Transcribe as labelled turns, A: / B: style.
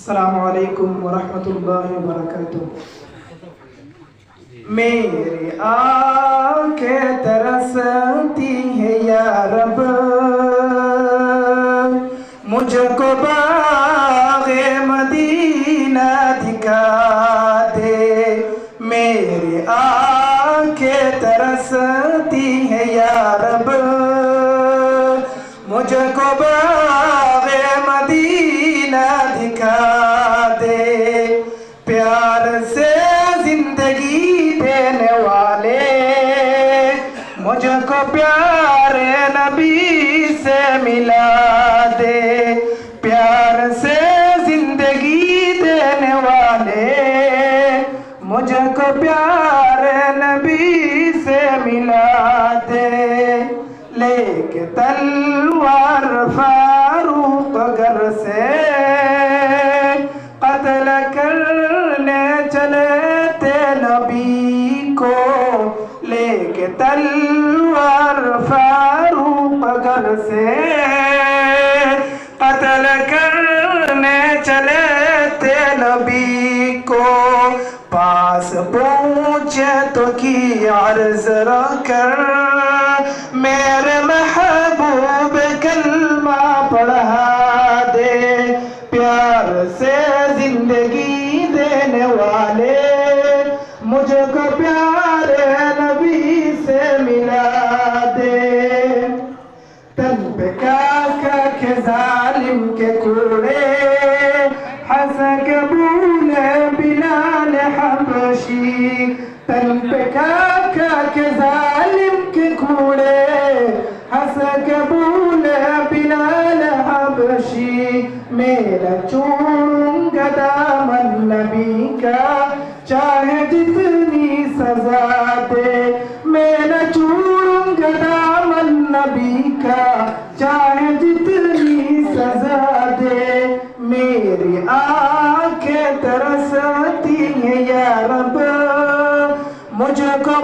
A: अस्सलामु अलैकुम वरहमतुल्लाहि वबरकातुह। मेरी आंखें तरसती है या रब, मुझको बाग़े मदीना दिखा दे। मेरी आंखें तरसती है या रब, मुझको बाग़े मदीना दिखा दे। प्यार से जिंदगी देने वाले, मुझको प्यारे नबी से मिला दे। प्यार से जिंदगी देने वाले, मुझको प्यारे नबी से मिला दे। लेके तलवार फारूक घर से कत्ल करने चले थे नबी को। लेके तलवार फारूक घर से कत्ल करने चले थे नबी को। पास पहुँचे तो की अर्ज रखकर, मेरे महबूब कलमा पढ़ा दे। प्यार से जिंदगी देने वाले, मुझको प्यारे नबी से मिला दे। तन पे काका के जालिम के कूड़े, हंस के बोले बिलाल हबशी। तन पे काका के जालिम के कूड़े, हंस के बोले बिलाल हबशी। मेरा चूंगा दामन नबी का, चाहे जितनी सजा दे। मेरा चूंगा दामन नबी का, चाहे जितनी सजा दे। मेरी आंखें तरसती हैं या रब, मुझको